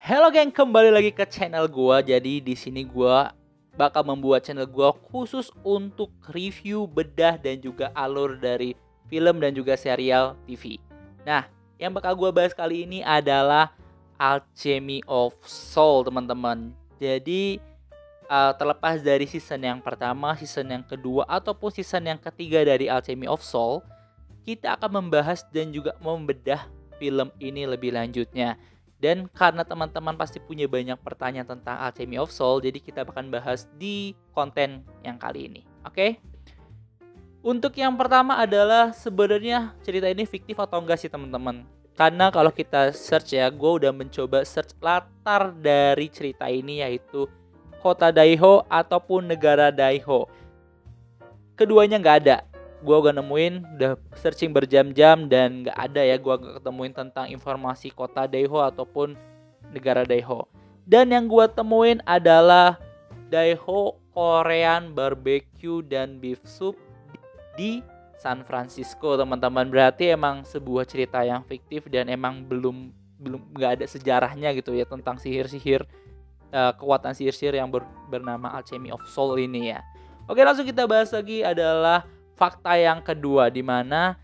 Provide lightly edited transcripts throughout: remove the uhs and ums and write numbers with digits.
Halo geng, kembali lagi ke channel gua. Jadi di sini gua bakal membuat channel gua khusus untuk review, bedah dan juga alur dari film dan juga serial TV. Nah, yang bakal gua bahas kali ini adalah Alchemy of Soul, teman-teman. Jadi terlepas dari season yang pertama, season yang kedua ataupun season yang ketiga dari Alchemy of Soul, kita akan membahas dan juga membedah film ini lebih lanjutnya. Dan karena teman-teman pasti punya banyak pertanyaan tentang Alchemy of Soul, jadi kita akan bahas di konten yang kali ini. Oke? Untuk yang pertama adalah sebenarnya cerita ini fiktif atau enggak sih teman-teman? Karena kalau kita search ya, gue udah mencoba search latar dari cerita ini, yaitu kota Daiho ataupun negara Daiho. Keduanya nggak ada. Gue udah nemuin, udah searching berjam-jam dan gak ada ya, gue gak ketemuin tentang informasi kota Daiho ataupun negara Daiho. Dan yang gue temuin adalah Daiho Korean Barbecue dan Beef Soup di San Francisco, teman-teman. Berarti emang sebuah cerita yang fiktif dan emang belum gak ada sejarahnya gitu ya tentang sihir-sihir, kekuatan sihir-sihir yang bernama Alchemy of Soul ini ya. Oke, langsung kita bahas lagi adalah fakta yang kedua, di mana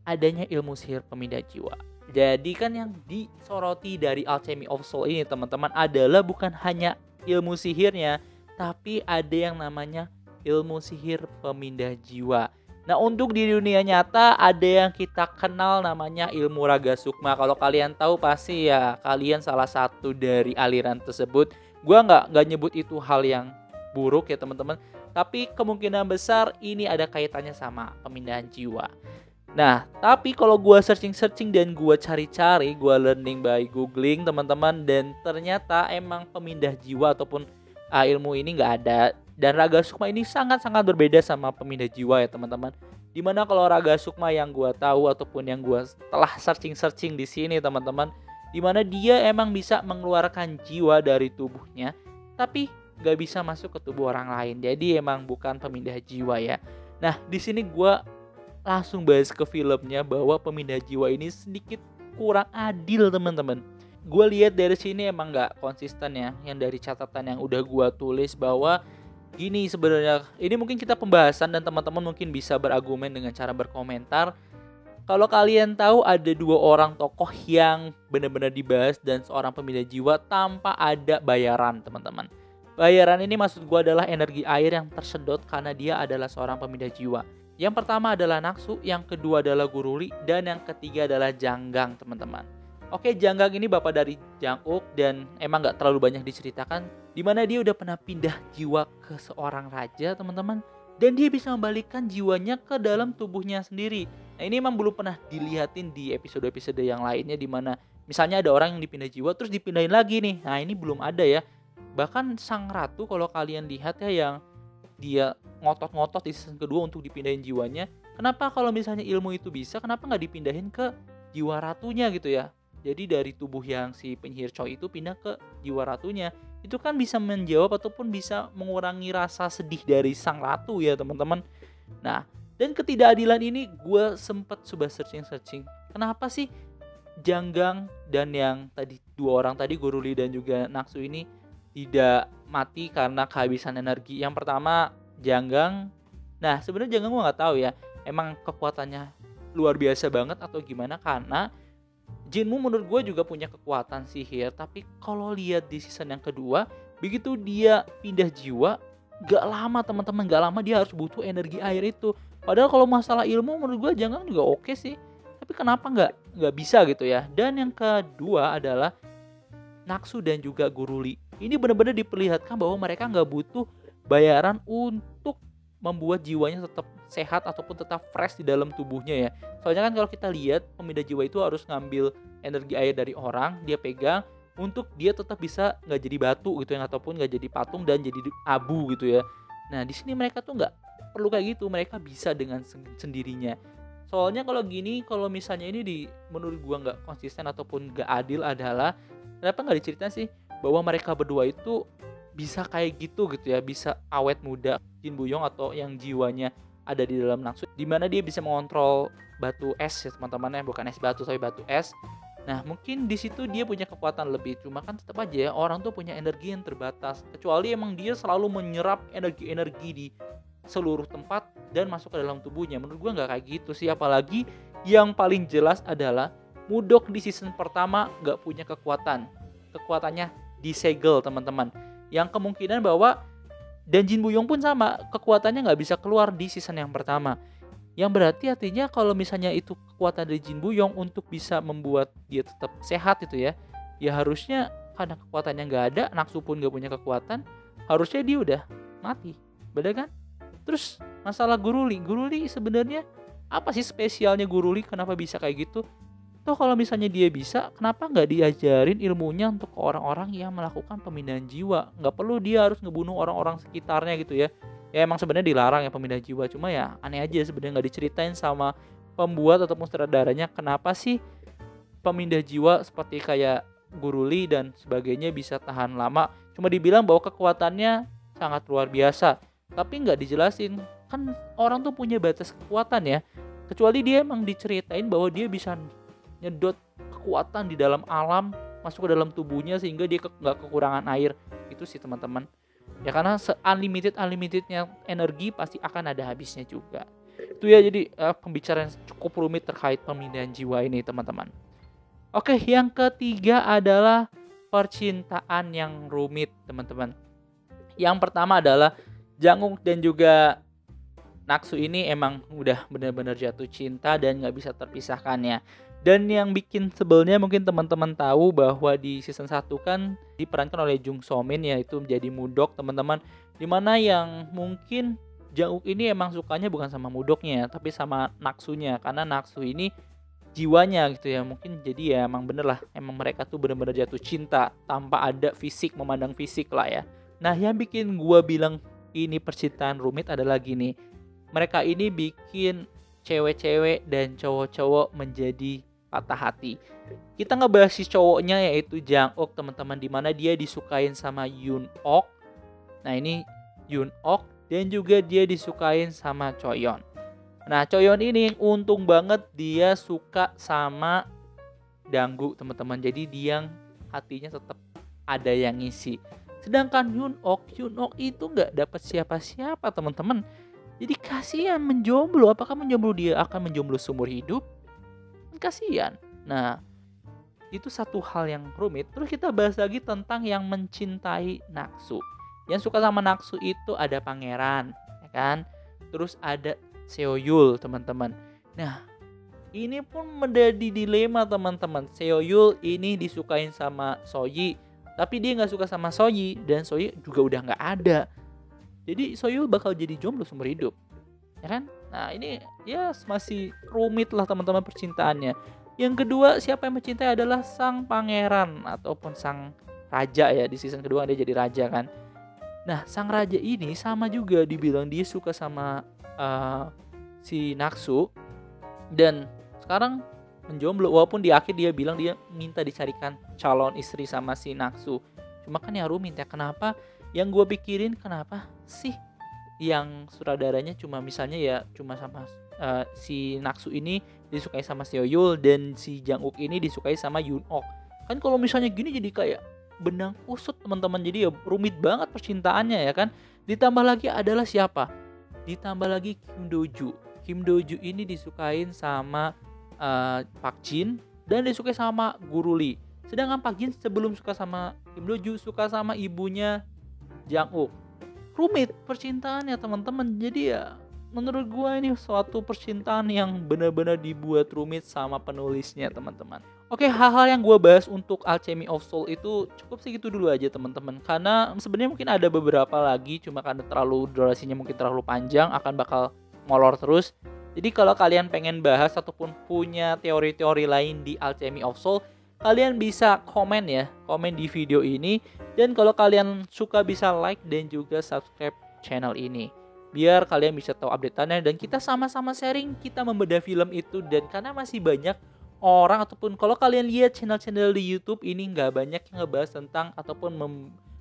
adanya ilmu sihir pemindah jiwa. Jadi kan yang disoroti dari Alchemy of Soul ini teman-teman adalah bukan hanya ilmu sihirnya, tapi ada yang namanya ilmu sihir pemindah jiwa. Nah, untuk di dunia nyata ada yang kita kenal namanya ilmu Raga Sukma. Kalau kalian tahu pasti ya kalian salah satu dari aliran tersebut. Gua nggak nyebut itu hal yang buruk ya teman-teman, tapi kemungkinan besar ini ada kaitannya sama pemindahan jiwa. Nah, tapi kalau gue searching dan gue cari-cari, gue learning by googling teman-teman, dan ternyata emang pemindah jiwa ataupun ilmu ini nggak ada. Dan Raga Sukma ini sangat-sangat berbeda sama pemindah jiwa ya teman-teman. Dimana kalau Raga Sukma yang gue tahu ataupun yang gue telah searching di sini teman-teman, dimana dia emang bisa mengeluarkan jiwa dari tubuhnya, tapi gak bisa masuk ke tubuh orang lain. Jadi emang bukan pemindah jiwa ya. Nah, di sini gue langsung bahas ke filmnya bahwa pemindah jiwa ini sedikit kurang adil teman-teman. Gue lihat dari sini emang gak konsisten ya. Yang dari catatan yang udah gue tulis bahwa gini sebenarnya. Ini mungkin kita pembahasan dan teman-teman mungkin bisa berargumen dengan cara berkomentar. Kalau kalian tahu ada dua orang tokoh yang benar-benar dibahas dan seorang pemindah jiwa tanpa ada bayaran teman-teman. Bayaran ini maksud gue adalah energi air yang tersedot karena dia adalah seorang pemindah jiwa. Yang pertama adalah Naksu, yang kedua adalah Guruli, dan yang ketiga adalah Janggang teman-teman. Oke, Janggang ini bapak dari Janguk dan emang gak terlalu banyak diceritakan, dimana dia udah pernah pindah jiwa ke seorang raja teman-teman, dan dia bisa membalikkan jiwanya ke dalam tubuhnya sendiri. Nah, ini emang belum pernah dilihatin di episode-episode yang lainnya, dimana misalnya ada orang yang dipindah jiwa terus dipindahin lagi nih. Nah, ini belum ada ya. Bahkan sang ratu kalau kalian lihat ya, yang dia ngotot-ngotot di season kedua untuk dipindahin jiwanya. Kenapa kalau misalnya ilmu itu bisa, kenapa nggak dipindahin ke jiwa ratunya gitu ya? Jadi dari tubuh yang si penyihir Choi itu pindah ke jiwa ratunya. Itu kan bisa menjawab ataupun bisa mengurangi rasa sedih dari sang ratu ya teman-teman. Nah, dan ketidakadilan ini gue sempet coba searching. Kenapa sih Janggang dan yang tadi dua orang tadi, Guruli dan juga Naksu ini tidak mati karena kehabisan energi? Yang pertama Janggang. Nah, sebenarnya Janggang gue nggak tahu ya, emang kekuatannya luar biasa banget atau gimana, karena Jinmu menurut gue juga punya kekuatan sihir. Tapi kalau lihat di season yang kedua, begitu dia pindah jiwa, gak lama teman-teman, gak lama dia harus butuh energi air itu. Padahal kalau masalah ilmu menurut gue Janggang juga oke sih, tapi kenapa nggak bisa gitu ya. Dan yang kedua adalah Naksu dan juga Guruli. Ini benar-benar diperlihatkan bahwa mereka nggak butuh bayaran untuk membuat jiwanya tetap sehat ataupun tetap fresh di dalam tubuhnya ya. Soalnya kan kalau kita lihat pemindah jiwa itu harus ngambil energi air dari orang, dia pegang untuk dia tetap bisa nggak jadi batu gitu ya, ataupun nggak jadi patung dan jadi abu gitu ya. Nah, di sini mereka tuh nggak perlu kayak gitu, mereka bisa dengan sendirinya. Soalnya kalau gini, kalau misalnya ini menurut gua nggak konsisten ataupun nggak adil adalah kenapa nggak diceritain sih bahwa mereka berdua itu bisa kayak gitu ya, bisa awet muda. Jin Buyong atau yang jiwanya ada di dalam Naksu, dimana dia bisa mengontrol batu es ya teman-teman ya, bukan es batu tapi batu es. Nah, mungkin di situ dia punya kekuatan lebih, cuma kan tetap aja ya, orang tuh punya energi yang terbatas. Kecuali emang dia selalu menyerap energi-energi di seluruh tempat dan masuk ke dalam tubuhnya. Menurut gua nggak kayak gitu sih, apalagi yang paling jelas adalah Mudok di season pertama nggak punya kekuatan. Kekuatannya disegel, teman-teman. Yang kemungkinan bahwa dan Jin Buyong pun sama, kekuatannya nggak bisa keluar di season yang pertama. Yang berarti artinya kalau misalnya itu kekuatan dari Jin Buyong untuk bisa membuat dia tetap sehat itu ya, ya harusnya karena kekuatannya nggak ada, Naksu pun nggak punya kekuatan, harusnya dia udah mati, bener kan? Terus masalah Guruli sebenarnya apa sih spesialnya Guruli? Kenapa bisa kayak gitu? Toh kalau misalnya dia bisa, kenapa nggak diajarin ilmunya untuk ke orang-orang yang melakukan pemindahan jiwa? Nggak perlu dia harus ngebunuh orang-orang sekitarnya gitu ya. Ya emang sebenarnya dilarang ya pemindahan jiwa. Cuma ya aneh aja sebenarnya nggak diceritain sama pembuat ataupun sutradaranya kenapa sih pemindah jiwa seperti kayak Guruli dan sebagainya bisa tahan lama. Cuma dibilang bahwa kekuatannya sangat luar biasa. Tapi nggak dijelasin. Kan orang tuh punya batas kekuatan ya. Kecuali dia emang diceritain bahwa dia bisa nyedot kekuatan di dalam alam masuk ke dalam tubuhnya sehingga dia nggak kekurangan air. Itu sih teman-teman ya, karena unlimitednya energi pasti akan ada habisnya juga. Itu ya, jadi pembicaraan cukup rumit terkait pemindahan jiwa ini teman-teman. Oke, yang ketiga adalah percintaan yang rumit teman-teman. Yang pertama adalah Janguk dan juga Naksu ini emang udah benar-benar jatuh cinta dan gak bisa terpisahkannya. Dan yang bikin sebelnya mungkin teman-teman tahu bahwa di season 1 kan diperankan oleh Jung So Min, yaitu menjadi Mudok teman-teman. Dimana yang mungkin Janguk ini emang sukanya bukan sama Mudoknya tapi sama Naksunya. Karena Naksu ini jiwanya gitu ya, mungkin jadi ya emang bener lah, emang mereka tuh benar-benar jatuh cinta tanpa ada fisik, memandang fisik lah ya. Nah yang bikin gua bilang ini percintaan rumit adalah gini, mereka ini bikin cewek-cewek dan cowok-cowok menjadi patah hati. Kita ngebahas si cowoknya yaitu Janguk teman-teman, dimana dia disukain sama Yoon-ok. Nah ini Yoon-ok dan juga dia disukain sama Choyeon. Nah Choyeon ini untung banget dia suka sama Danggu teman-teman, jadi dia hatinya tetap ada yang ngisi. Sedangkan Yoon-ok itu nggak dapat siapa-siapa teman-teman. Jadi kasihan menjomblo. Apakah menjomblo dia akan menjomblo seumur hidup? Kasihan. Nah, itu satu hal yang rumit. Terus kita bahas lagi tentang yang mencintai Naksu. Yang suka sama Naksu itu ada pangeran, ya kan? Terus ada Seoyul, teman-teman. Nah, ini pun menjadi dilema, teman-teman. Seoyul ini disukain sama Soyi, tapi dia nggak suka sama Soyi dan Soyi juga udah nggak ada. Jadi Soyul bakal jadi jomblo seumur hidup, ya kan? Nah ini ya masih rumit lah teman-teman percintaannya. Yang kedua, siapa yang mencintai adalah sang pangeran ataupun sang raja ya. Di season kedua dia jadi raja kan. Nah sang raja ini sama juga dibilang dia suka sama si Naksu dan sekarang menjomblo. Walaupun di akhir dia bilang dia minta dicarikan calon istri sama si Naksu. Cuma kan ya rumit ya, kenapa? Yang gue pikirin kenapa sih yang sutradaranya cuma misalnya ya cuma sama si Naksu ini disukai sama Seoyul dan si Janguk ini disukai sama Yoon-ok. Kan kalau misalnya gini jadi kayak benang kusut teman-teman, jadi ya rumit banget percintaannya ya kan. Ditambah lagi adalah siapa? Ditambah lagi Kim Do-ju. Kim Do-ju ini disukain sama Park Jin dan disukai sama Guruli. Sedangkan Park Jin sebelum suka sama Kim Do-ju suka sama ibunya Janguk. Rumit percintaannya teman-teman. Jadi ya menurut gue ini suatu percintaan yang benar-benar dibuat rumit sama penulisnya teman-teman. Oke, hal-hal yang gue bahas untuk Alchemy of Soul itu cukup segitu dulu aja teman-teman. Karena sebenarnya mungkin ada beberapa lagi, cuma karena durasinya mungkin terlalu panjang akan bakal molor terus. Jadi kalau kalian pengen bahas ataupun punya teori-teori lain di Alchemy of Soul, kalian bisa komen ya, komen di video ini. Dan kalau kalian suka bisa like dan juga subscribe channel ini, biar kalian bisa tahu update-annya dan kita sama-sama sharing, kita membedah film itu. Dan karena masih banyak orang ataupun kalau kalian lihat channel-channel di YouTube ini nggak banyak yang ngebahas tentang ataupun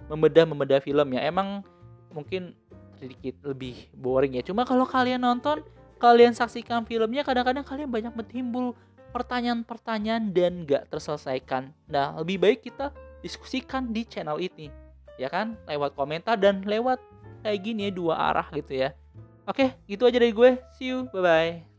membedah film ya, emang mungkin sedikit lebih boring ya. Cuma kalau kalian nonton, kalian saksikan filmnya, kadang-kadang kalian banyak timbul pertanyaan-pertanyaan dan gak terselesaikan. Nah, lebih baik kita diskusikan di channel ini, ya kan? Lewat komentar dan lewat kayak gini ya, dua arah gitu ya. Oke, gitu aja dari gue. See you, bye-bye.